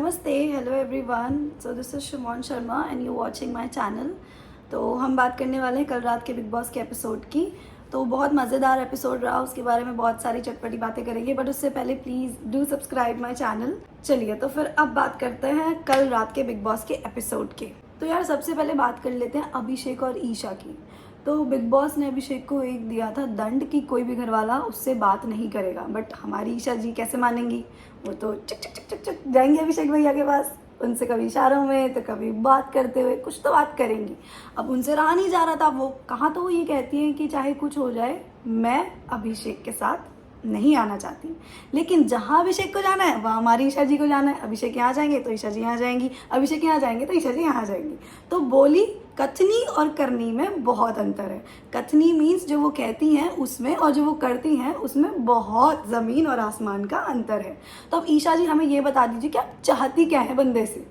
नमस्ते, hello everyone. So this is Shimon Sharma and you watching my channel. तो हम बात करने वाले हैं कल रात के बिग बॉस के एपिसोड की। तो बहुत मज़ेदार एपिसोड रहा, उसके बारे में बहुत सारी चटपटी बातें करेंगे, बट उससे पहले please do subscribe my channel. चलिए तो फिर अब बात करते हैं कल रात के बिग बॉस के एपिसोड के। तो यार सबसे पहले बात कर लेते हैं अभिषेक और ईशा की। तो बिग बॉस ने अभिषेक को एक दिया था दंड कि कोई भी घर वाला उससे बात नहीं करेगा, बट हमारी ईशा जी कैसे मानेंगी। वो तो चक चक चक चक चक जाएंगे अभिषेक भैया के पास, उनसे कभी इशारों में तो कभी बात करते हुए कुछ तो बात करेंगी। अब उनसे रहा नहीं जा रहा था, वो कहाँ तो वो ये कहती हैं कि चाहे कुछ हो जाए मैं अभिषेक के साथ नहीं आना चाहती, लेकिन जहाँ अभिषेक को जाना है वहाँ हमारी ईशा जी को जाना है। अभिषेक यहाँ जाएंगे तो ईशा जी यहाँ जाएंगी, अभिषेक यहाँ जाएंगे तो ईशा जी यहाँ जाएंगी। तो बोली कथनी और करनी में बहुत अंतर है। कथनी मीन्स जो वो कहती हैं उसमें, और जो वो करती हैं उसमें बहुत ज़मीन और आसमान का अंतर है। तो अब ईशा जी हमें ये बता दीजिए कि आप चाहती क्या है बंदे से।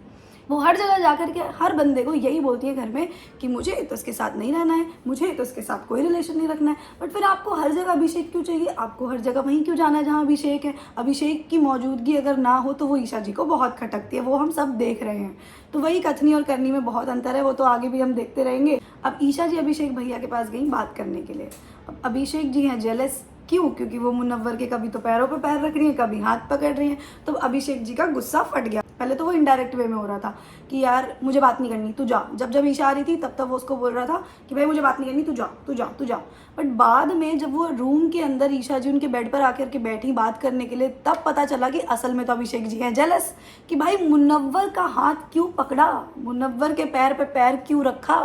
वो हर जगह जाकर के हर बंदे को यही बोलती है घर में कि मुझे तो इसके साथ नहीं रहना है, मुझे तो इसके साथ कोई रिलेशन नहीं रखना है। बट फिर आपको हर जगह अभिषेक क्यों चाहिए? आपको हर जगह वहीं क्यों जाना है जहाँ अभिषेक है? अभिषेक की मौजूदगी अगर ना हो तो वो ईशा जी को बहुत खटकती है, वो हम सब देख रहे हैं। तो वही कथनी और करनी में बहुत अंतर है, वो तो आगे भी हम देखते रहेंगे। अब ईशा जी अभिषेक भैया के पास गई बात करने के लिए। अब अभिषेक जी हैं जेलस, क्यों? क्योंकि वो मुनव्वर के कभी तो पैरों पे पैर रख रही हैं, कभी हाथ पकड़ रही हैं। तो अभिषेक जी का गुस्सा फट गया। पहले तो वो इनडायरेक्ट वे में हो रहा था कि यार मुझे बात नहीं करनी, तू जा। जब जब ईशा आ रही थी तब तब वो उसको बोल रहा था कि भाई मुझे बात नहीं करनी, तू जा तू जा तू जा। बट बाद में जब वो रूम के अंदर ईशा जी उनके बेड पर आकर के बैठी बात करने के लिए, तब पता चला कि असल में तो अभिषेक जी हैं जेलस कि भाई मुनव्वर का हाथ क्यों पकड़ा, मुनव्वर के पैर पे पैर क्यों रखा।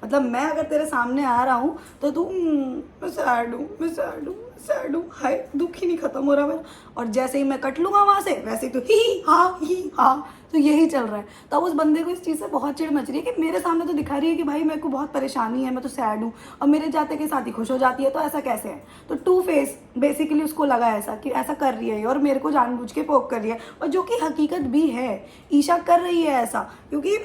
मतलब मैं अगर तेरे सामने आ रहा हूँ तो तू मैं सैड हूँ, मैं सैड हूँ, सैड हूँ, हाय दुख ही नहीं खत्म हो रहा मेरा। और जैसे ही मैं कट लूंगा वहां से वैसे ही तो ही हाँ, तो यही चल रहा है। तो उस बंदे को इस चीज़ से बहुत चिढ़ मच रही है कि मेरे सामने तो दिखा रही है कि भाई मेरे को बहुत परेशानी है, मैं तो सैड हूँ, और मेरे जाते के साथ ही खुश हो जाती है। तो ऐसा कैसे है? तो टू फेस बेसिकली उसको लगा ऐसा कि ऐसा कर रही है और मेरे को जानबूझ के पोक कर रही है, और जो कि हकीकत भी है। ईशा कर रही है ऐसा क्योंकि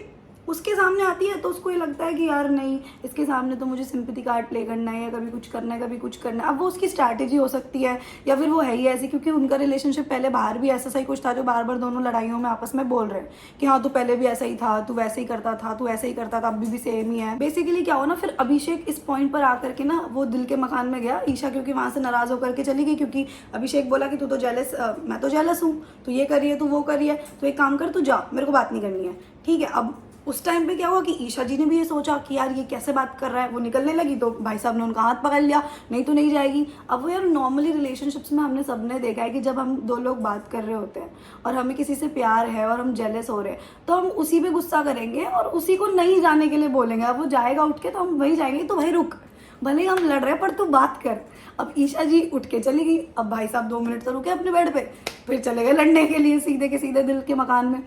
उसके सामने आती है तो उसको ये लगता है कि यार नहीं, इसके सामने तो मुझे सिंपैथी कार्ड प्ले करना है, या कभी कुछ करना है कभी कुछ करना है। अब वो उसकी स्ट्रैटेजी हो सकती है, या फिर वो है ही ऐसी क्योंकि उनका रिलेशनशिप पहले बाहर भी ऐसा सही कुछ था जो बार बार दोनों लड़ाइयों में आपस में बोल रहे हैं कि हाँ तू पहले भी ऐसा ही था, तू वैसे ही करता था, तू ऐसे ही करता था, अभी भी सेम ही है। बेसिकली क्या हो ना, फिर अभिषेक इस पॉइंट पर आकर के ना वो दिल के मकान में गया ईशा, क्योंकि वहां से नाराज होकर के चली गई, क्योंकि अभिषेक बोला कि तू तो जेलस, मैं तो जेलस हूँ, तू ये करिए तू वो करिए, तो एक काम कर तू जा, मेरे को बात नहीं करनी है, ठीक है। अब उस टाइम पे क्या हुआ कि ईशा जी ने भी ये सोचा कि यार ये कैसे बात कर रहा है। वो निकलने लगी तो भाई साहब ने उनका हाथ पकड़ लिया, नहीं तो नहीं जाएगी। अब वो यार नॉर्मली रिलेशनशिप्स में हमने सबने देखा है कि जब हम दो लोग बात कर रहे होते हैं और हमें किसी से प्यार है और हम जेलस हो रहे हैं तो हम उसी पे गुस्सा करेंगे और उसी को नहीं जाने के लिए बोलेंगे। अब वो जाएगा उठ के तो हम वही जाएंगे, तो वही रुक, भले ही हम लड़ रहे हैं पर तू बात कर। अब ईशा जी उठ के चली गई। अब भाई साहब 2 मिनट तो रुके अपने बेड पे, फिर चले गए लड़ने के लिए सीधे के सीधे दिल के मकान में।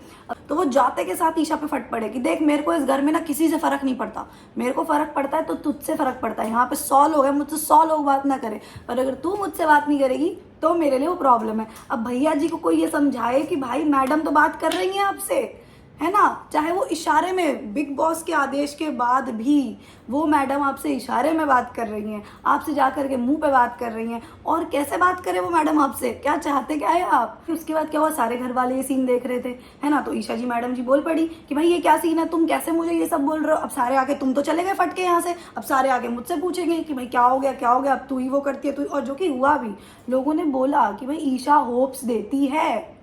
तो वो जाते के साथ ईशा पे फट पड़े कि देख मेरे को इस घर में ना किसी से फर्क नहीं पड़ता, मेरे को फर्क पड़ता है तो तुझसे फर्क पड़ता है। यहाँ पे 100 लोग हैं, मुझसे 100 लोग बात ना करें, पर अगर तू मुझसे बात नहीं करेगी तो मेरे लिए वो प्रॉब्लम है। अब भैया जी को कोई ये समझाए कि भाई मैडम तो बात कर रही है आपसे, है ना, चाहे वो इशारे में, बिग बॉस के आदेश के बाद भी वो मैडम आपसे इशारे में बात कर रही हैं, आपसे जाकर के मुंह पे बात कर रही हैं। और कैसे बात करे वो मैडम आपसे, क्या चाहते क्या है आप? फिर उसके बाद क्या हुआ, सारे घर वाले ये सीन देख रहे थे, है ना। तो ईशा जी मैडम जी बोल पड़ी कि भाई ये क्या सीन है, तुम कैसे मुझे ये सब बोल रहे हो। अब सारे आके, तुम तो चले गए फट के यहाँ से, अब सारे आके मुझसे पूछेंगे कि भाई क्या हो गया क्या हो गया, अब तू ही वो करती है तू। और जो कि हुआ भी, लोगों ने बोला कि भाई ईशा होप्स देती है,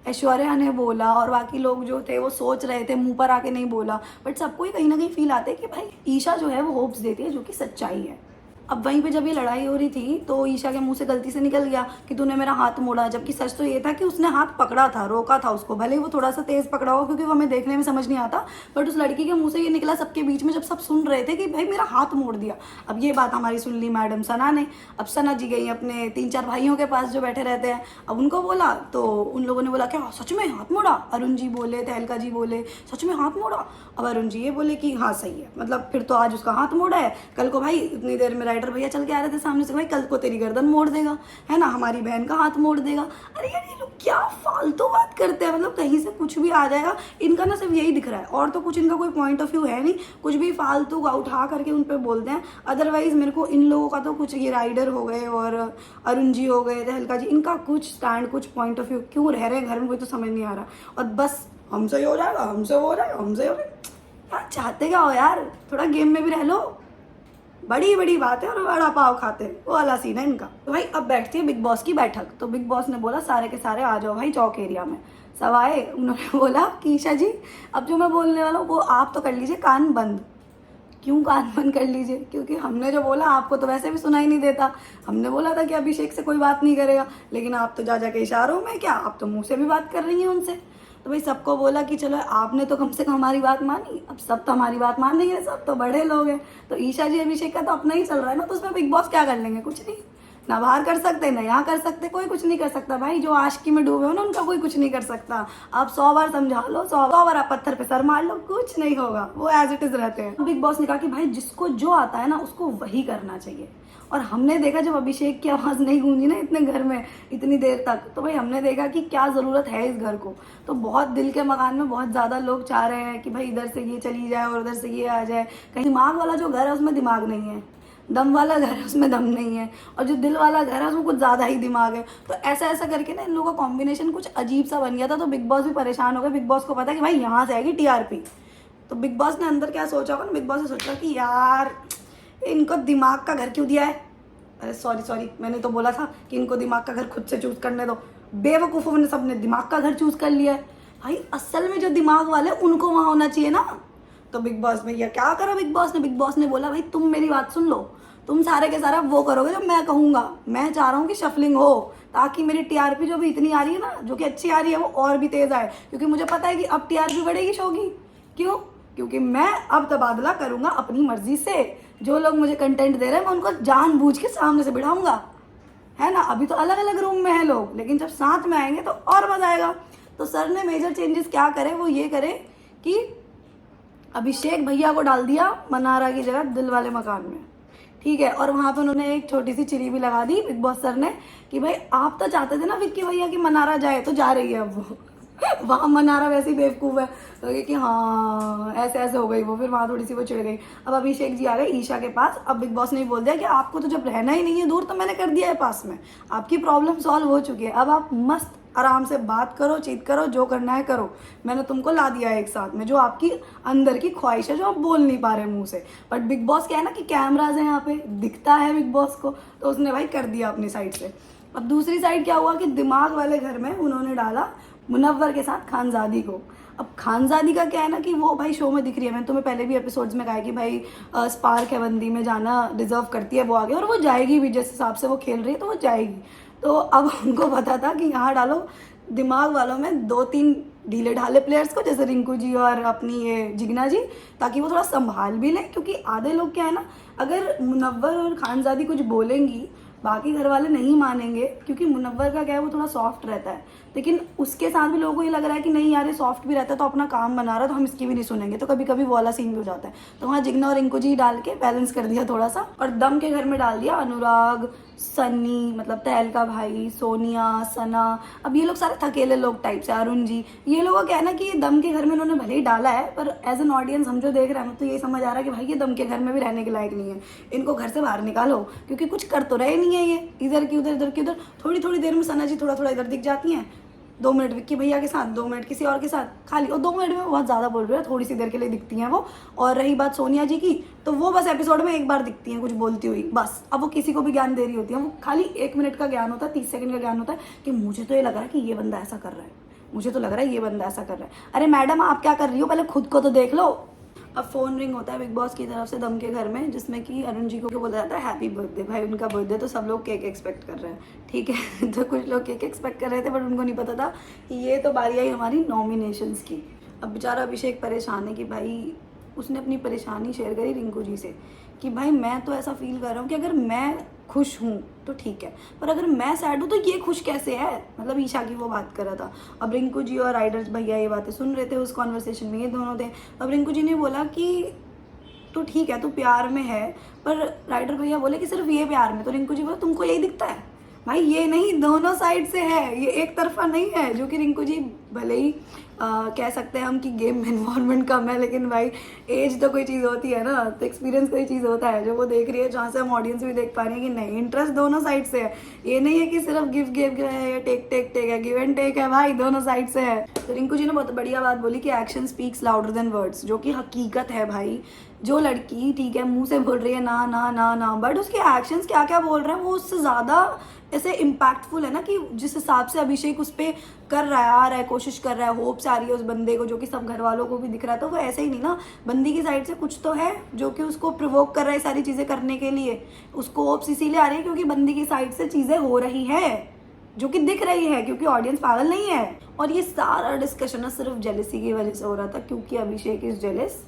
ऐश्वर्या ने बोला, और बाकी लोग जो थे वो सोच रहे थे, मुंह पर आके नहीं बोला, बट सबको ही कहीं ना कहीं फील आते कि भाई ईशा जो है वो होप्स देती है, जो कि सच्चाई है। अब वहीं पे जब ये लड़ाई हो रही थी तो ईशा के मुंह से गलती से निकल गया कि तूने मेरा हाथ मोड़ा, जबकि सच तो ये था कि उसने हाथ पकड़ा था, रोका था उसको, भले ही वो थोड़ा सा तेज पकड़ा हो क्योंकि वो हमें देखने में समझ नहीं आता, बट उस लड़की के मुंह से ये निकला सबके बीच में जब सब सुन रहे थे कि भाई मेरा हाथ मोड़ दिया। अब ये बात हमारी सुन ली मैडम सना ने। अब सना जी गई अपने 3-4 भाइयों के पास जो बैठे रहते हैं, अब उनको बोला तो उन लोगों ने बोला क्या सच में हाथ मोड़ा? अरुण जी बोले, तहलका जी बोले सच में हाथ मोड़ा। अब अरुण जी ये बोले कि हाँ सही है, मतलब फिर तो आज उसका हाथ मोड़ा है, कल को भाई इतनी देर में राइटर भैया चल के आ रहे थे सामने से, भाई कल को तेरी गर्दन मोड़ देगा, है ना, हमारी बहन का हाथ मोड़ देगा। अरे यार ये लोग क्या फालतू बात करते हैं, मतलब कहीं से कुछ भी आ जाएगा, इनका ना सिर्फ यही दिख रहा है और तो कुछ इनका कोई पॉइंट ऑफ व्यू है नहीं, कुछ भी फालतू का उठा करके उन पर बोलते हैं। अदरवाइज मेरे को इन लोगों का तो कुछ, ये राइडर हो गए और अरुण जी हो गए, तहलका जी, इनका कुछ स्टैंड, कुछ पॉइंट ऑफ व्यू, क्यों रह रहे हैं घर में कोई तो समझ नहीं आ रहा। और बस हमसे ये हो जाएगा, हमसे वो हो जाएगा, हमसे ये हो जाएगा। यार चाहते क्या हो यार, थोड़ा गेम में भी रह लो। बड़ी बड़ी बात है और बड़ा पाव खाते हैं, वो वाला सीन है इनका। तो भाई अब बैठती है बिग बॉस की बैठक। तो बिग बॉस ने बोला सारे के सारे आ जाओ भाई चौक एरिया में। सब आए। उन्होंने बोला कि ईशा जी अब जो मैं बोलने वाला हूँ वो आप तो कर लीजिए कान बंद। क्यों कान बंद कर लीजिए? क्योंकि हमने जो बोला आपको तो वैसे भी सुनाई नहीं देता। हमने बोला था कि अभिषेक से कोई बात नहीं करेगा, लेकिन आप तो जा जाके इशारों में, क्या आप तो मुंह से भी बात कर रही हैं उनसे। तो भाई सबको बोला कि चलो आपने तो कम से कम हमारी बात मानी, अब सब तो हमारी बात मान रही है, सब तो बड़े लोग हैं। तो ईशा जी अभिषेक का तो अपना ही चल रहा है ना, तो उसमें बिग बॉस क्या कर लेंगे? कुछ नहीं, ना बाहर कर सकते ना यहाँ कर सकते, कोई कुछ नहीं कर सकता भाई। जो आशिकी में डूबे हो ना उनका कोई कुछ नहीं कर सकता। आप 100 बार समझा लो, 100 बार आप पत्थर पे सर मार लो, कुछ नहीं होगा, वो एज इट इज रहते हैं। बिग बॉस ने कहा कि भाई जिसको जो आता है ना उसको वही करना चाहिए। और हमने देखा जब अभिषेक की आवाज़ नहीं गूंजी ना इतने घर में इतनी देर तक, तो भाई हमने देखा कि क्या ज़रूरत है इस घर को। तो बहुत दिल के मकान में बहुत ज़्यादा लोग चाह रहे हैं कि भाई इधर से ये चली जाए और उधर से ये आ जाए। कहीं दिमाग वाला जो घर है उसमें दिमाग नहीं है, दम वाला घर है उसमें दम नहीं है, और जो दिल वाला घर है उसमें कुछ ज़्यादा ही दिमाग है। तो ऐसा ऐसा करके ना इन लोगों का कॉम्बिनेशन कुछ अजीब सा बन गया था। तो बिग बॉस भी परेशान हो गए। बिग बॉस को पता है कि भाई यहाँ से आएगी टीआरपी। तो बिग बॉस ने अंदर क्या सोचा होगा ना, बिग बॉस ने सोचा कि यार इनको दिमाग का घर क्यों दिया है। अरे सॉरी मैंने तो बोला था कि इनको दिमाग का घर खुद से चूज करने दो। बेवकूफ़ों ने सबने दिमाग का घर चूज कर लिया है। भाई असल में जो दिमाग वाले उनको वहाँ होना चाहिए ना। तो बिग बॉस भैया क्या करा बिग बॉस ने बोला भाई तुम मेरी बात सुन लो, तुम सारे के सारा वो करोगे जो मैं कहूँगा। मैं चाह रहा हूँ कि शफलिंग हो, ताकि मेरी टीआरपी जो भी इतनी आ रही है ना, जो कि अच्छी आ रही है, वो और भी तेज़ आए। क्योंकि मुझे पता है कि अब टीआरपी बढ़ेगी शो की। क्यों? क्योंकि मैं अब तबादला करूँगा अपनी मर्जी से। जो लोग मुझे कंटेंट दे रहे हैं मैं उनको जानबूझ के सामने से बिठाऊंगा, है ना। अभी तो अलग अलग रूम में है लोग, लेकिन जब साथ में आएंगे तो और मजा आएगा। तो सर ने मेजर चेंजेस क्या करे, वो ये करे कि अभिषेक भैया को डाल दिया मनारा की जगह दिल वाले मकान में, ठीक है। और वहाँ पे उन्होंने एक छोटी सी चिड़ी भी लगा दी बिग बॉस सर ने कि भाई आप तो चाहते थे ना विक्की भैया की मनारा जाए, तो जा रही है अब वो वहाँ मनारा वैसे ही बेवकूफ़ है, तो ये कि हाँ ऐसे ऐसे हो गई वो। फिर वहाँ थोड़ी सी वो चिढ़ गई। अब अभिषेक जी आ गए ईशा के पास। अब बिग बॉस ने बोल दिया कि आपको तो जब रहना ही नहीं है दूर, तो मैंने कर दिया है पास में, आपकी प्रॉब्लम सॉल्व हो चुकी है। अब आप मस्त आराम से बात करो, चीत करो, जो करना है करो। मैंने तुमको ला दिया है एक साथ में, जो आपकी अंदर की ख्वाहिश है, जो आप बोल नहीं पा रहे मुंह से। बट बिग बॉस क्या है ना कि कैमराज है यहाँ पे, दिखता है बिग बॉस को, तो उसने भाई कर दिया अपनी साइड से। अब दूसरी साइड क्या हुआ कि दिमाग वाले घर में उन्होंने डाला मुनव्वर के साथ खानजादी को। अब खानजादी का क्या है ना कि वो भाई शो में दिख रही है, मैंने तुम्हें पहले भी एपिसोड्स में कहा है कि भाई स्पार्क है बंदी में जाना डिजर्व करती है, वो आगे और वो जाएगी भी, जिस हिसाब से वो खेल रही है तो वो जाएगी। तो अब उनको पता था कि यहाँ डालो दिमाग वालों में 2-3 ढीले ढाले प्लेयर्स को, जैसे रिंकू जी और अपनी ये जिग्ना जी, ताकि वो थोड़ा संभाल भी लें। क्योंकि आधे लोग क्या है ना, अगर मुनव्वर और खानजादी कुछ बोलेंगी बाकी घर वाले नहीं मानेंगे, क्योंकि मुनव्वर का क्या है वो थोड़ा सॉफ्ट रहता है, लेकिन उसके साथ भी लोगों को ये लग रहा है कि नहीं यार ये सॉफ्ट भी रहता है तो अपना काम बना रहा है, तो हम इसकी भी नहीं सुनेंगे। तो कभी कभी वो वाला सीन भी हो जाता है। तो वहाँ जिग्ना और रिंकू जी डाल के बैलेंस कर दिया थोड़ा सा। और दम के घर में डाल दिया अनुराग, सन्नी मतलब तहल का भाई, सोनिया, सना। अब ये लोग सारे थकेले लोग टाइप से, अरुण जी, ये लोगों का क्या है ना कि दम के घर में उन्होंने भले ही डाला है, पर एज एन ऑडियंस हम जो देख रहे हैं तो ये समझ आ रहा है कि भाई ये दम के घर में भी रहने के लायक नहीं है, इनको घर से बाहर निकालो। क्योंकि कुछ कर तो रहे नहीं है ये, इधर की उधर, इधर की उधर। थोड़ी थोड़ी देर में सना जी थोड़ा थोड़ा इधर दिख जाती हैं, 2 मिनट विक्की भैया के साथ, 2 मिनट किसी और के साथ खाली, और 2 मिनट में बहुत ज़्यादा बोल रहे हैं, थोड़ी सी देर के लिए दिखती हैं वो। और रही बात सोनिया जी की, तो वो बस एपिसोड में एक बार दिखती हैं कुछ बोलती हुई, बस। अब वो किसी को भी ज्ञान दे रही होती है, वो खाली 1 मिनट का ज्ञान होता है, 30 सेकंड का ज्ञान होता है कि मुझे तो ये लग रहा है कि ये बंदा ऐसा कर रहा है, मुझे तो लग रहा है ये बंदा ऐसा कर रहा है। अरे मैडम आप क्या कर रही हो, पहले खुद को तो देख लो। अब फ़ोन रिंग होता है बिग बॉस की तरफ से दम के घर में, जिसमें कि अरुण जी को बोला जाता है हैप्पी बर्थडे। भाई उनका बर्थडे तो सब लोग केक एक्सपेक्ट कर रहे हैं, ठीक है। तो कुछ लोग केक एक्सपेक्ट कर रहे थे, बट उनको नहीं पता था कि ये तो बारी आई हमारी नॉमिनेशंस की। अब बेचारा अभिषेक परेशान है कि भाई उसने अपनी परेशानी शेयर करी रिंकू जी से कि भाई मैं तो ऐसा फील कर रहा हूँ कि अगर मैं खुश हूँ तो ठीक है, पर अगर मैं सैड हूँ तो ये खुश कैसे है। मतलब ईशा की वो बात कर रहा था। अब रिंकू जी और राइडर्स भैया ये बातें सुन रहे थे, उस कॉन्वर्सेशन में ये दोनों थे। अब रिंकू जी ने बोला कि तो ठीक है तू प्यार में है, पर राइडर भैया बोले कि सिर्फ ये प्यार में। तो रिंकू जी बोला तुमको यही दिखता है। भाई ये नहीं, दोनों साइड से है, ये एक तरफा नहीं है, जो कि रिंकू जी भले ही कह सकते हैं हम कि गेम में इन्वॉल्वमेंट कम है, लेकिन भाई एज तो कोई चीज़ होती है ना, तो एक्सपीरियंस कोई चीज़ होता है जो वो देख रही है, जहाँ से हम ऑडियंस भी देख पा रहे हैं कि नहीं, इंटरेस्ट दोनों साइड से है। ये नहीं है कि सिर्फ गिव गिव है या टेक टेक टेक है, गिव एंड टेक है भाई, दोनों साइड से है। तो रिंकू जी ने बहुत बढ़िया बात बोली कि action speaks louder than words, जो कि हकीकत है भाई। जो लड़की ठीक है मुंह से बोल रही है ना ना ना ना, बट उसके एक्शंस क्या क्या बोल रहे हैं वो उससे ज़्यादा ऐसे इम्पैक्टफुल है ना, कि जिस हिसाब से अभिषेक उस पर कर रहा है, आ रहा है, कोशिश कर रहा है, होप्स आ रही है उस बंदे को, जो कि सब घर वालों को भी दिख रहा है। तो वो ऐसे ही नहीं ना, बंदी की साइड से कुछ तो है जो कि उसको प्रोवोक कर रहा है सारी चीज़ें करने के लिए। उसको होप्स इसीलिए आ रही है क्योंकि बंदी की साइड से चीज़ें हो रही है, जो कि दिख रही है, क्योंकि ऑडियंस पागल नहीं है। और ये सारा डिस्कशन ना सिर्फ जेलसी की वजह से हो रहा था, क्योंकि अभिषेक इज जेलस,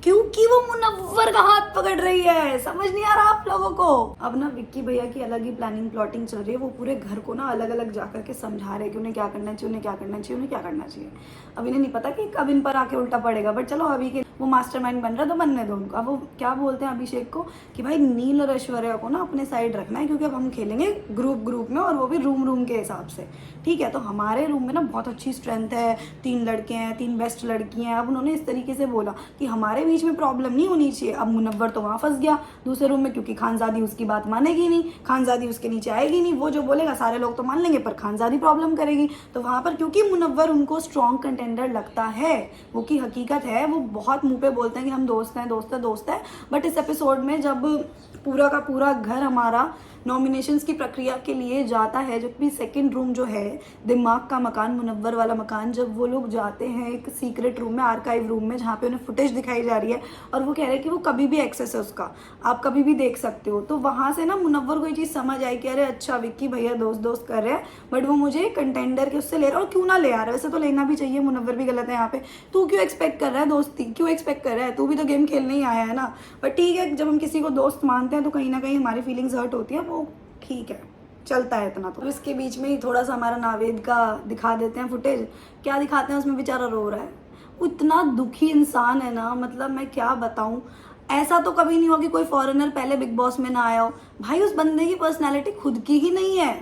क्योंकि वो मुनव्वर का हाथ पकड़ रही है। समझ नहीं आ रहा आप लोगों को? अब ना विक्की भैया की अलग ही प्लानिंग प्लॉटिंग चल रही है। वो पूरे घर को ना अलग अलग जाकर के समझा रहे कि उन्हें क्या करना चाहिए, उन्हें क्या करना चाहिए, उन्हें क्या करना चाहिए। अब इन्हें नहीं पता कि कब इन पर आके उल्टा पड़ेगा, बट चलो अभी के वो मास्टरमाइंड बन रहा है तो बनने दो उनको। अब वो क्या बोलते हैं अभिषेक को कि भाई नील और ऐश्वर्या को ना अपने साइड रखना है, क्योंकि अब हम खेलेंगे ग्रुप में, और वो भी रूम के हिसाब से, ठीक है। तो हमारे रूम में ना बहुत अच्छी स्ट्रेंथ है, 3 लड़के हैं, 3 बेस्ट लड़की हैं। अब उन्होंने इस तरीके से बोला कि हमारे बीच में प्रॉब्लम नहीं होनी चाहिए। अब मुनव्वर तो वहाँ फंस गया दूसरे रूम में, क्योंकि खानजादी उसकी बात मानेगी नहीं, खानजादी उसके नीचे आएगी नहीं, वो जो बोलेगा सारे लोग तो मान लेंगे पर खानजादी प्रॉब्लम करेगी। तो वहाँ पर क्योंकि मुनव्वर उनको स्ट्रॉन्ग कंटेंडर लगता है, वो की हकीकत है, वो बहुत मुंह पे बोलते हैं कि हम दोस्त हैं दोस्त हैं दोस्त हैं, बट इस एपिसोड में जब पूरा का पूरा घर हमारा नॉमिनेशंस की प्रक्रिया के लिए जाता है, जब भी सेकंड रूम जो है दिमाग का मकान, मुनव्वर वाला मकान, जब वो लोग जाते हैं एक सीक्रेट रूम में, आर्काइव रूम में, जहाँ पे उन्हें फुटेज दिखाई जा रही है और वो कह रहे हैं कि वो कभी भी एक्सेस है उसका, आप कभी भी देख सकते हो। तो वहाँ से ना मुनव्वर को ये चीज़ समझ आई कि अरे अच्छा विक्की भैया दोस्त दोस्त कर रहे हैं, बट वो मुझे कंटेंडर के उससे ले रहा है, और क्यों ना ले आ रहा है, वैसे तो लेना भी चाहिए, मुनव्वर भी गलत है यहाँ पे। तू क्यों एक्सपेक्ट कर रहा है दोस्ती, क्यों एक्सपेक्ट कर रहा है, तू भी तो गेम खेलने ही आया है ना। बट ठीक है, जब हम किसी को दोस्त मानते हैं तो कहीं ना कहीं हमारी फीलिंग्स हर्ट होती है, वो ठीक है, चलता है इतना। तो इसके बीच में ही थोड़ा सा हमारा नावेद का दिखा देते हैं फुटेज। क्या दिखाते हैं उसमें, बेचारा रो रहा है, वो इतना दुखी इंसान है ना, मतलब मैं क्या बताऊं। ऐसा तो कभी नहीं हुआ कि कोई फॉरेनर पहले बिग बॉस में ना आया हो। भाई उस बंदे की पर्सनैलिटी खुद की ही नहीं है,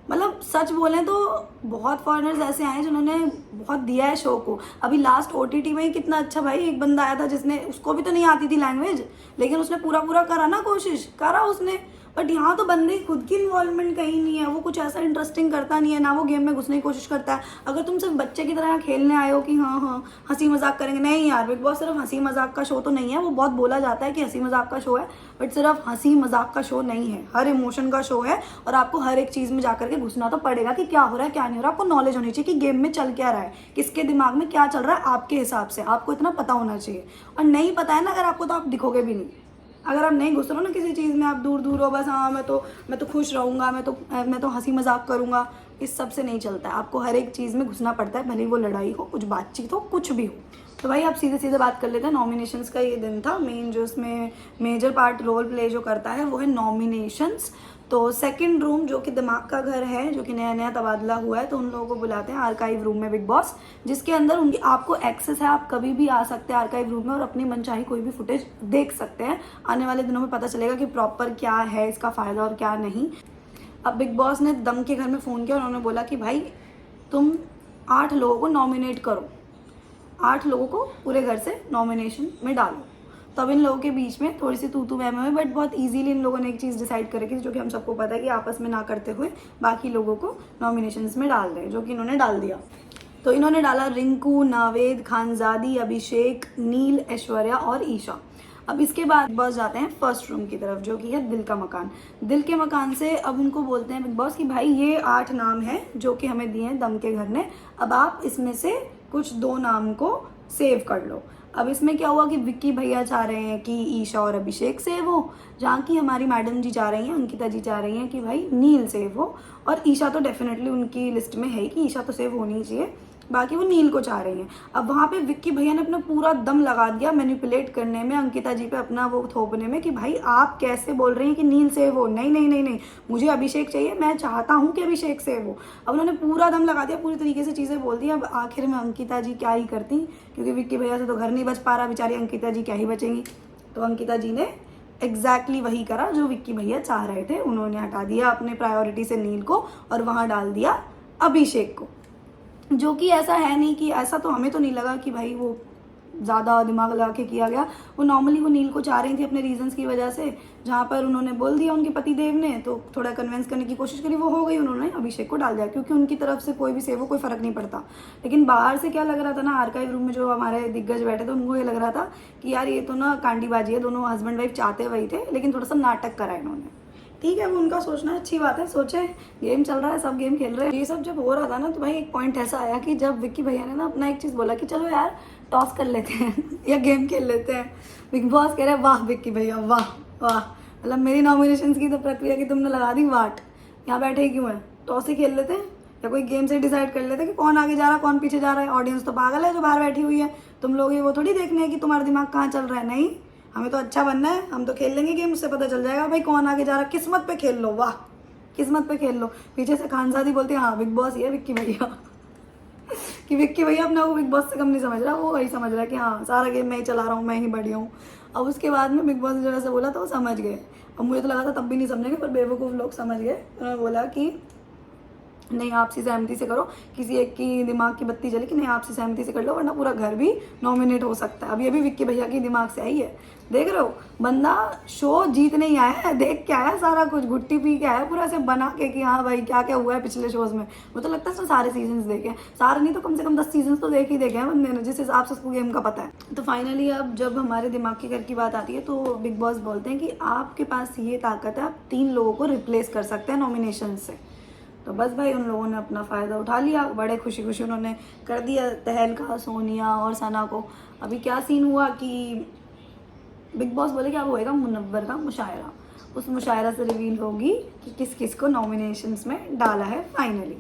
मतलब सच बोलें तो बहुत फॉरेनर्स ऐसे आए जिन्होंने बहुत दिया है शो को। अभी लास्ट ओटीटी में ही कितना अच्छा भाई एक बंदा आया था जिसने, उसको भी तो नहीं आती थी लैंग्वेज, लेकिन उसने पूरा करा ना, कोशिश करा उसने। बट यहाँ तो बंदे खुद की इन्वॉल्वमेंट कहीं नहीं है, वो कुछ ऐसा इंटरेस्टिंग करता नहीं है ना, वो गेम में घुसने की कोशिश करता है। अगर तुम सिर्फ बच्चे की तरह खेलने आए हो कि हाँ हाँ हंसी मजाक करेंगे, नहीं यार, बिग बॉस सिर्फ हंसी मजाक का शो तो नहीं है। वो बहुत बोला जाता है कि हंसी मजाक का शो है, बट सिर्फ हंसी मजाक का शो नहीं है, हर इमोशन का शो है। और आपको हर एक चीज़ में जाकर के घुसना तो पड़ेगा कि क्या हो रहा है क्या नहीं हो रहा। आपको नॉलेज होनी चाहिए कि गेम में चल क्या रहा है, किसके दिमाग में क्या चल रहा है, आपके हिसाब से आपको इतना पता होना चाहिए। और नहीं पता है ना अगर आपको, तो आप दिखोगे भी नहीं। अगर आप नहीं घुस रहे हो ना किसी चीज़ में, आप दूर दूर हो, बस हाँ मैं तो खुश रहूँगा, मैं तो हंसी मजाक करूँगा, इस सब से नहीं चलता है। आपको हर एक चीज़ में घुसना पड़ता है, भले वो लड़ाई हो, कुछ बातचीत हो, कुछ भी हो। तो भाई आप सीधे सीधे बात कर लेते हैं। नॉमिनेशंस का ये दिन था, मेन जो इसमें मेजर पार्ट रोल प्ले जो करता है वो है नॉमिनेशंस। तो सेकंड रूम जो कि दिमाग का घर है, जो कि नया नया तबादला हुआ है, तो उन लोगों को बुलाते हैं आर्काइव रूम में बिग बॉस, जिसके अंदर उनकी आपको एक्सेस है, आप कभी भी आ सकते हैं आर्काइव रूम में और अपनी मनचाही कोई भी फुटेज देख सकते हैं। आने वाले दिनों में पता चलेगा कि प्रॉपर क्या है इसका फ़ायदा और क्या नहीं। अब बिग बॉस ने दम के घर में फ़ोन किया, उन्होंने बोला कि भाई तुम 8 लोगों को नॉमिनेट करो, 8 लोगों को पूरे घर से नॉमिनेशन में डालो। तब इन लोगों के बीच में थोड़ी सी तू मैं में, बट बहुत इजीली इन लोगों ने एक चीज़ डिसाइड करी थी, जो कि हम सबको पता है कि आपस में ना करते हुए बाकी लोगों को नॉमिनेशंस में डाल रहे, जो कि इन्होंने डाल दिया। तो इन्होंने डाला रिंकू, नावेद, खानजादी, अभिषेक, नील, ऐश्वर्या और ईशा। अब इसके बाद बॉस जाते हैं फर्स्ट रूम की तरफ, जो कि है दिल का मकान। दिल के मकान से अब उनको बोलते हैं बिग बॉस कि भाई ये 8 नाम हैं जो कि हमें दिए हैं दम के घर ने, अब आप इसमें से कुछ 2 नाम को सेव कर लो। अब इसमें क्या हुआ कि विक्की भैया चाह रहे हैं कि ईशा और अभिषेक सेव हो, जहाँ की हमारी मैडम जी चाह रही हैं, अंकिता जी चाह रही हैं कि भाई नील सेव हो, और ईशा तो डेफिनेटली उनकी लिस्ट में है कि ईशा तो सेव होनी चाहिए, बाकी वो नील को चाह रही हैं। अब वहाँ पे विक्की भैया ने अपना पूरा दम लगा दिया मैनिपुलेट करने में, अंकिता जी पे अपना वो थोपने में कि भाई आप कैसे बोल रही हैं कि नील सेव हो, नहीं नहीं नहीं नहीं, मुझे अभिषेक चाहिए, मैं चाहता हूँ कि अभिषेक सेव हो। अब उन्होंने पूरा दम लगा दिया, पूरी तरीके से चीज़ें बोल दी। अब आखिर में अंकिता जी क्या ही करती, क्योंकि विक्की भैया से तो घर नहीं बच पा रहा, बेचारी अंकिता जी क्या ही बचेंगी। तो अंकिता जी ने एग्जैक्टली वही करा जो विक्की भैया चाह रहे थे, उन्होंने हटा दिया अपने प्रायोरिटी से नील को और वहाँ डाल दिया अभिषेक को। जो कि ऐसा है नहीं, कि ऐसा तो हमें तो नहीं लगा कि भाई वो ज़्यादा दिमाग लगा के किया गया। वो नॉर्मली वो नील को चाह रही थी अपने रीजंस की वजह से, जहाँ पर उन्होंने बोल दिया उनके पति देव ने, तो थोड़ा कन्विंस करने की कोशिश करी, वो हो गई, उन्होंने अभिषेक को डाल दिया, क्योंकि उनकी तरफ से कोई भी सेव हो कोई फर्क नहीं पड़ता। लेकिन बाहर से क्या लग रहा था ना, आर्काइव रूम में जो हमारे दिग्गज बैठे थे उनको ये लग रहा था कि यार ये तो ना कांडीबाजी है, दोनों हस्बैंड वाइफ चाहते वही थे, लेकिन थोड़ा सा नाटक करा इन्होंने। ठीक है, वो उनका सोचना अच्छी बात है, सोचे, गेम चल रहा है, सब गेम खेल रहे हैं। ये सब जब हो रहा था ना, तो भाई एक पॉइंट ऐसा आया कि जब विक्की भैया ने ना अपना एक चीज़ बोला कि चलो यार टॉस कर लेते हैं या गेम खेल लेते हैं। बिग बॉस कह रहे हैं वाह विक्की भैया वाह वाह, मतलब मेरी नॉमिनेशन की तो प्रक्रिया की तुमने लगा दी वाट, यहाँ बैठे ही क्यों है, टॉस ही खेल लेते हैं या कोई गेम से डिसाइड कर लेते हैं कि कौन आगे जा रहा है कौन पीछे जा रहा है। ऑडियंस तो पागल है जो बाहर बैठी हुई है, तुम लोग ये वो थोड़ी देखने हैं कि तुम्हारा दिमाग कहाँ चल रहा है। नहीं, हमें तो अच्छा बनना है, हम तो खेल लेंगे गेम, उससे पता चल जाएगा भाई कौन आगे जा रहा है। किस्मत पे खेल लो, वाह किस्मत पे खेल लो। पीछे से खानसादी बोलती है हाँ बिग बॉस ही है विक्की भैया कि विक्की भैया अपना वो बिग बॉस से कम नहीं समझ रहा, वो वही समझ रहा है कि हाँ सारा गेम मैं ही चला रहा हूँ, मैं ही बढ़िया हूँ। अब उसके बाद में बिग बॉस ने जब ऐसे बोला तो वो समझ गए। अब मुझे तो लगा था तब भी नहीं समझेंगे, पर बेवकूफ़ लोग समझ गए। उन्होंने बोला कि नहीं आपसी सहमति से करो, किसी एक की दिमाग की बत्ती जली कि नहीं आपसी सहमति से कर लो, वरना पूरा घर भी नॉमिनेट हो सकता है। अब ये भी विक्की भैया की दिमाग से आई है, देख रहे हो, बंदा शो जीतने ही आया है, देख के आया सारा कुछ, घुट्टी पी के आया पूरा ऐसे बना के कि हाँ भाई क्या क्या हुआ है पिछले शोज में। मुझे तो लगता है सारे सीजन्स देखे, सारे नहीं तो कम से कम 10 सीजन्स तो देख ही देखे हैं बंदे ने, जिस हिसाब से उसको गेम का पता है। तो फाइनली अब जब हमारे दिमाग के घर की बात आती है तो बिग बॉस बोलते हैं कि आपके पास ये ताकत है, आप 3 लोगों को रिप्लेस कर सकते हैं नॉमिनेशन से। तो बस भाई उन लोगों ने अपना फ़ायदा उठा लिया, बड़े खुशी खुशी उन्होंने कर दिया तहलका, सोनिया और सना को। अभी क्या सीन हुआ कि बिग बॉस बोले कि अब होएगा मुनव्वर का मुशायरा, उस मुशायरा से रिवील होगी कि किस किस को नॉमिनेशंस में डाला है फाइनली।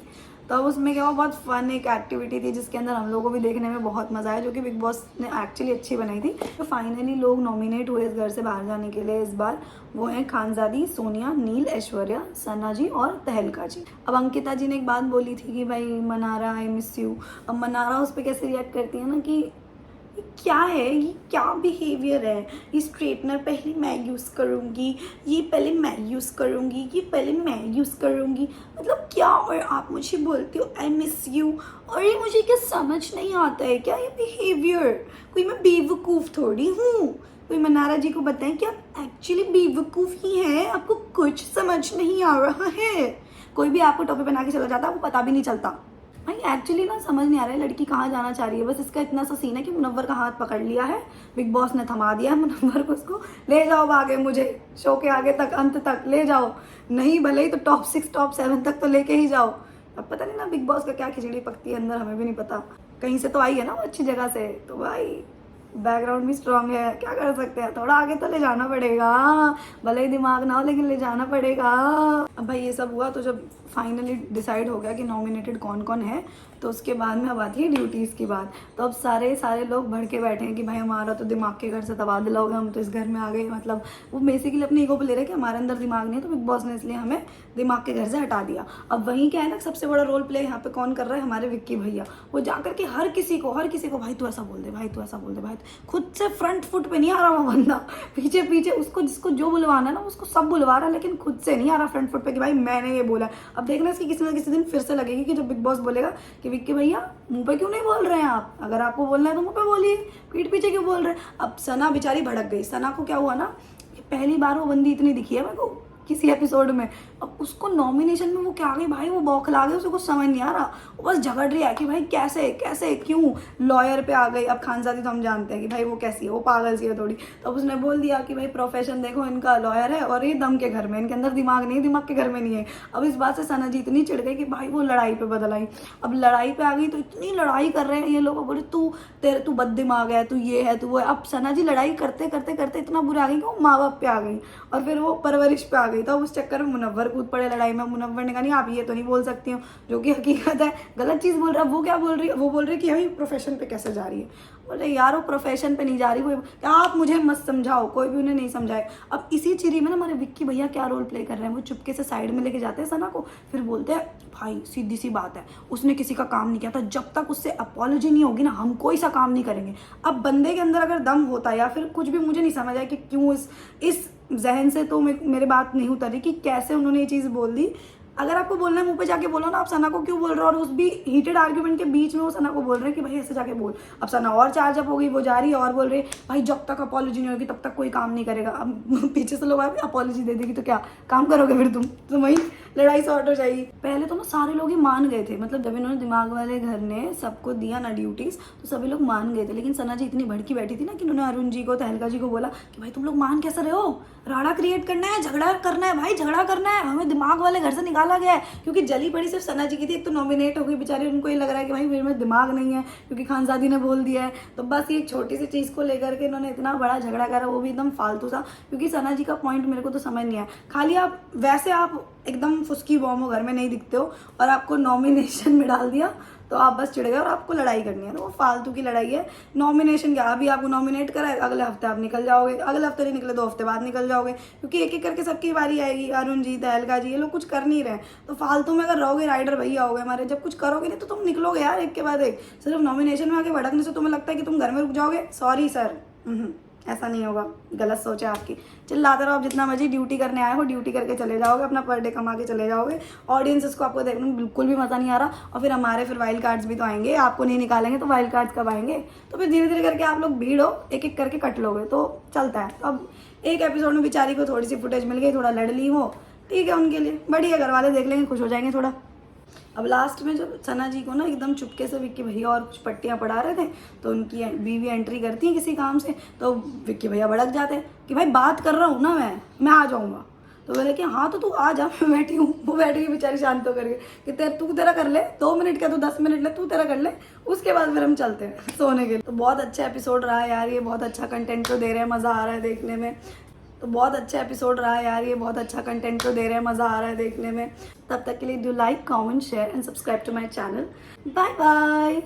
तो अब उसमें क्या हुआ, बहुत फन एक एक्टिविटी थी जिसके अंदर हम लोगों को भी देखने में बहुत मज़ा आया, जो कि बिग बॉस ने एक्चुअली अच्छी बनाई थी। तो फाइनली लोग नॉमिनेट हुए इस घर से बाहर जाने के लिए इस बार, वो हैं खानजादी, सोनिया, नील, ऐश्वर्या, सना जी और तहलका जी। अब अंकिता जी ने एक बात बोली थी कि भाई मनारा आई मिस यू। अब मनारा उस पर कैसे रिएक्ट करती है ना कि ये क्या है, ये क्या बिहेवियर है, ये स्ट्रेटनर पहले मैं यूज़ करूँगी, ये पहले मैं यूज़ करूँगी, ये पहले मैं यूज़ करूँगी, मतलब क्या। और आप मुझे बोलते हो आई मिस यू, और ये मुझे क्या समझ नहीं आता है क्या ये बिहेवियर। कोई मैं बेवकूफ़ थोड़ी हूँ, कोई मनारा जी को बताएं कि आप एक्चुअली बेवकूफ़ ही हैं, आपको कुछ समझ नहीं आ रहा है। कोई भी आपको टॉपिक बना के चला जाता है, आपको पता भी नहीं चलता। भाई एक्चुअली ना समझ नहीं आ रहा है लड़की कहाँ जाना चाह रही है। बस इसका इतना सा सीन है कि मुनव्वर का हाथ पकड़ लिया है, बिग बॉस ने थमा दिया है मुनव्वर को, उसको ले जाओ आगे, मुझे शो के आगे तक, अंत तक ले जाओ, नहीं भले ही तो टॉप 6 टॉप 7 तक तो लेके ही जाओ। अब पता नहीं ना बिग बॉस का क्या खिचड़ी पकती है अंदर, हमें भी नहीं पता, कहीं से तो आई है ना वो अच्छी जगह से, तो भाई बैकग्राउंड भी स्ट्रांग है, क्या कर सकते हैं, थोड़ा आगे तो ले जाना पड़ेगा, भले ही दिमाग ना हो लेकिन ले जाना पड़ेगा। अब भाई ये सब हुआ तो जब फाइनली डिसाइड हो गया कि नॉमिनेटेड कौन कौन है, तो उसके बाद में अब आती है ड्यूटीज़ की बात। तो अब सारे लोग भड़ के बैठे हैं कि भाई हमारा तो दिमाग के घर से तबादला हो गया, हम तो इस घर में आ गए। मतलब वो बेसिकली अपने ईगो पे ले रहे हैं कि हमारे अंदर दिमाग नहीं है, तो बिग बॉस ने इसलिए हमें दिमाग के घर से हटा दिया। अब वहीं क्या है ना, सबसे बड़ा रोल प्ले यहाँ पे कौन कर रहा है, हमारे विक्की भैया। वो जाकर के हर किसी को भाई तू ऐसा बोल दे, भाई तू ऐसा बोल दे, भाई खुद से फ्रंट फुट पे नहीं आ रहा वो बंदा, पीछे पीछे उसको जिसको जो बुलवाना है ना उसको सब बुलवा रहा है, लेकिन खुद से नहीं आ रहा फ्रंट फुट पे कि भाई मैंने ये बोला। अब देखना इसकी किसी ना किसी दिन फिर से लगेगी कि जब बिग बॉस बोलेगा कि विक्की भैया मुंह पे क्यों नहीं बोल रहे हैं आप, अगर आपको बोलना है तो मुंह पे बोलिए, पीठ पीछे क्यों बोल रहे हैं। अब सना बेचारी भड़क गई। सना को क्या हुआ ना, पहली बार वो बंदी इतनी दिखी है मेरे को किसी एपिसोड में, अब उसको नॉमिनेशन में वो क्या आ गई भाई, वो बौखला गई, उसे कुछ समझ नहीं आ रहा, वो बस झगड़ रही है कि भाई कैसे कैसे क्यों, लॉयर पे आ गई। अब खानजादी तो हम जानते हैं कि भाई वो कैसी है, वो पागल सी है थोड़ी। तो उसने बोल दिया कि भाई प्रोफेशन देखो इनका लॉयर है और ये दम के घर में, इनके अंदर दिमाग नहीं, दिमाग के घर में नहीं है। अब इस बात से सना जी इतनी चिढ़ गई कि भाई वो लड़ाई पे बदल आई। अब लड़ाई पे आ गई तो इतनी लड़ाई कर रहे हैं ये लोग, बोले तू बद दिमाग है, तू ये है, तू वो है। अब सना जी लड़ाई करते करते करते इतना बुरा आ गई कि वो माँ बाप पे आ गई और फिर वो परवरिश पे आ गई। तो उस चक्कर में मुनव्वर कूद पड़े लड़ाई में। मुनव्वर ने कहा नहीं आप ये तो नहीं बोल सकती हो, जो कि हकीकत है, गलत चीज़ बोल रहा है। वो क्या बोल रही है, वो बोल रही है कि अभी प्रोफेशन पे कैसे जा रही है। बोले यार वो प्रोफेशन पे नहीं जा रही, वो आप मुझे मत समझाओ, कोई भी उन्हें नहीं समझाए। अब इसी चिरी में ना हमारे विक्की भैया क्या रोल प्ले कर रहे हैं, वो चुपके से साइड में लेके जाते हैं सना को, फिर बोलते हैं भाई सीधी सी बात है उसने किसी का काम नहीं किया था, जब तक उससे अपॉलॉजी नहीं होगी ना हम कोई सा काम नहीं करेंगे। अब बंदे के अंदर अगर दम होता है या फिर कुछ भी, मुझे नहीं समझ आया कि क्यों इस जहन से तो मेरे बात नहीं उतरी कि कैसे उन्होंने ये चीज़ बोल दी। अगर आपको बोलना है मुंह पे जाके बोलो ना, आप सना को क्यों बोल रहे हो, और उस भी हीटेड आर्ग्यूमेंट के बीच में वो सना को बोल रहे हैं कि भाई ऐसे जाके बोल। अब सना और चार्ज अप हो गई, वो जा रही है और बोल रही है भाई जब तक अपॉलॉजी नहीं होगी तब तक कोई काम नहीं करेगा। अब पीछे से लोग आए अपॉलॉजी दे देगी तो क्या काम करोगे फिर तुम वही लड़ाई सॉर्ट हो जाएगी। पहले तो ना सारे लोग ही मान गए थे, मतलब जब इन्होंने दिमाग वाले घर ने सबको दिया ना ड्यूटीज तो सभी लोग मान गए थे। लेकिन सना जी इतनी भड़की बैठी थी ना कि उन्होंने अरुण जी को, तहलका जी को बोला कि भाई तुम लोग मान कैसे रहे हो, राड़ा क्रिएट करना है, झगड़ा करना है भाई, झगड़ा करना है, हमें दिमाग वाले घर से निकाला गया है। क्योंकि जली पड़ी सिर्फ सना जी की थी, एक तो नॉमिनेट हो गई बेचारी, उनको ये लग रहा है कि भाई मेरे में दिमाग नहीं है क्योंकि खानजादी ने बोल दिया है। तो बस ये एक छोटी सी चीज़ को लेकर के इन्होंने इतना बड़ा झगड़ा करा, वो भी एकदम फालतू सा। क्योंकि सना जी का पॉइंट मेरे को तो समझ नहीं आया, खाली आप वैसे आप एकदम फुसकी बॉम्ब हो, घर में नहीं दिखते हो और आपको नॉमिनेशन में डाल दिया तो आप बस चिढ़ गए और आपको लड़ाई करनी है। तो वो फालतू की लड़ाई है। नॉमिनेशन क्या, अभी आपको नॉमिनेट करा है, अगले हफ्ते आप निकल जाओगे, अगले हफ्ते नहीं निकले 2 हफ्ते बाद निकल जाओगे, क्योंकि एक एक करके सबकी बारी आएगी। अरुण जी, तहलका जी, ये लोग कुछ कर नहीं रहे। तो फालतू में अगर रहोगे, राइडर भैया होगे हमारे, जब कुछ करोगे नहीं तो तुम निकलोगे यार एक के बाद एक। सिर्फ नॉमिनेशन में आके भड़कने से तुम्हें लगता है कि तुम घर में रुक जाओगे, सॉरी सर, ऐसा नहीं होगा, गलत सोच है आपकी। चिल्लाते रहो आप जितना मर्जी, ड्यूटी करने आए हो ड्यूटी करके चले जाओगे, अपना पर डे कमा के चले जाओगे। ऑडियंसेस को आपको देखने में बिल्कुल भी मज़ा नहीं आ रहा। और फिर हमारे फिर वाइल्ड कार्ड्स भी तो आएंगे, आपको नहीं निकालेंगे तो वाइल्ड कार्ड्स कब आएंगे। तो फिर धीरे धीरे करके आप लोग भीड़ हो, एक एक करके कट लोगे तो चलता है। तो अब एक एपिसोड में बेचारी को थोड़ी सी फुटेज मिल गई, थोड़ा लड़ ली वो, ठीक है उनके लिए बढ़िया, घर वाले देख लेंगे, खुश हो जाएंगे थोड़ा। अब लास्ट में जब सना जी को ना एकदम चुपके से विक्की भैया और कुछ पट्टियाँ पढ़ा रहे थे तो उनकी बीवी एंट्री करती है किसी काम से, तो विक्की भैया भड़क जाते हैं कि भाई बात कर रहा हूँ ना मैं आ जाऊँगा। तो बोले कि हाँ तो तू आ जा, मैं बैठी हूँ। वो बैठी हुई बेचारी शांत होकर के कि तू तेरा कर ले, 2 मिनट क्या तू 10 मिनट ले, तू तेरा कर ले, उसके बाद फिर हम चलते हैं सोने के लिए। तो बहुत अच्छा एपिसोड रहा यार, ये बहुत अच्छा कंटेंट तो दे रहे हैं, मज़ा आ रहा है देखने में। तो बहुत अच्छा एपिसोड रहा यार, ये बहुत अच्छा कंटेंट तो दे रहे हैं, मज़ा आ रहा है देखने में। तब तक के लिए do like, comment, share and subscribe to my channel. Bye bye.